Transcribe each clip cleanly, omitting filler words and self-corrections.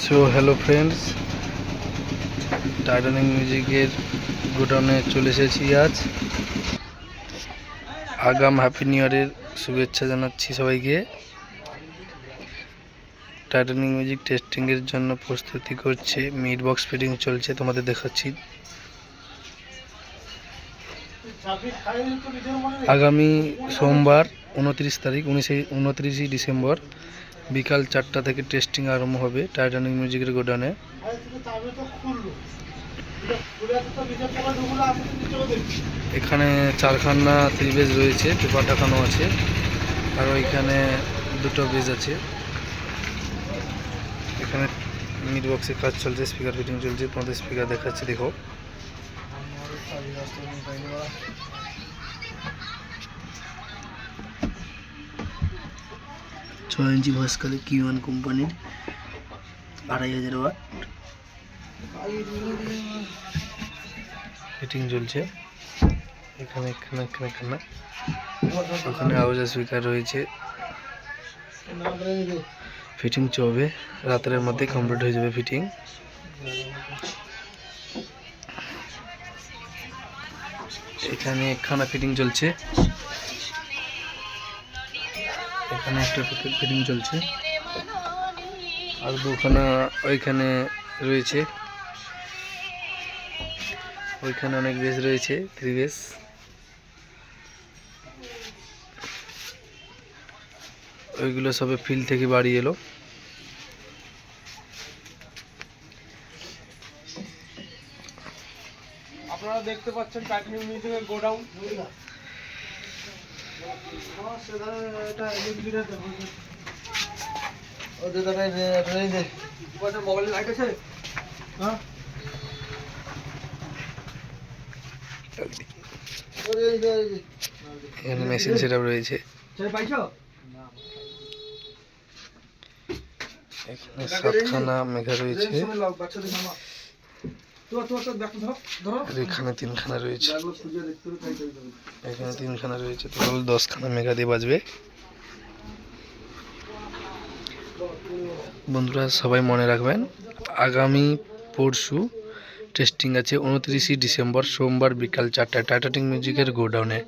So hello friends, Titanic মিউজিকের গোডাউনে চলে এসেছি। আজ আগাম হ্যাপি নিউ ইয়ারের শুভেচ্ছা জানাচ্ছি সবাইকে। টাইটানিক মিউজিক টেস্টিংয়ের জন্য প্রস্তুতি করছে, মিড বক্স ফিটিং চলছে, তোমাদের দেখাচ্ছি। আগামী সোমবার 29 ডিসেম্বর বিকাল 4টা থেকে টেস্টিং আরম্ভ হবে টাইটানিক মিউজিকের গোডাউনে। এখানে 4খানা 3 বেজ রয়েছে, পেপার টাকানো আছে, আর ওইখানে 2টো বেজ আছে। এখানে মিড বক্সের কাজ চলছে, স্পিকার ফিটিং চলছে, তোমাদের স্পিকার দেখাচ্ছি, দেখো। 6 ইঞ্চি ভাস্কালে Q1 কোম্পানির 2500 ওয়াট ফিটিং চলছে। এখানে ওখানে আওয়াজ স্পিকার রয়েছে, ফিটিং চলবে, রাতের মধ্যে কমপ্লিট হয়ে যাবে ফিটিং। এখানে একখানা ফিটিং চলছে, এখানে একটা ফিটিং চলছে, আর 2খানা ওইখানে রয়েছে। ওইখানে অনেক বেজ রয়েছে, 3 বেজ। ওইগুলো সবে ফিল্ড থেকে বাড়ি এলো। আপনারা দেখতে পাচ্ছেন টাইটানিক মিউজিকের গোডাউন। মোবাইল লাইট আছে? হ্যাঁ, এখানে মেশিন সেটআপ রয়েছে। এখানে 7খানা মেঘা রয়েছে, আর এখানে 3খানা রয়েছে, এখানে 3খানা রয়েছে, টোটাল 10খানা মেঘা দিয়ে বাজবে। বন্ধুরা সবাই মনে রাখবেন, আগামী পরশু টেস্টিং আছে 29 ডিসেম্বর সোমবার বিকাল 4টায় টাইটানিক মিউজিকের গোডাউনে।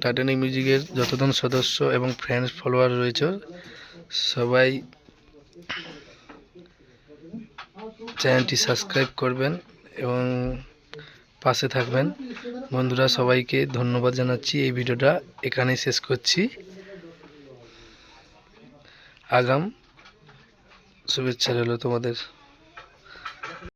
টাইটানিক মিউজিকের যতজন সদস্য এবং ফ্রেন্ডস ফলোয়ার রয়েছে সবাই চ্যানেলটি সাবস্ক্রাইব করবেন এবং পাশে থাকবেন। বন্ধুরা সবাইকে ধন্যবাদ জানাচ্ছি। এই ভিডিওটা এখানেই শেষ করছি। আগাম শুভেচ্ছা রইল তোমাদের।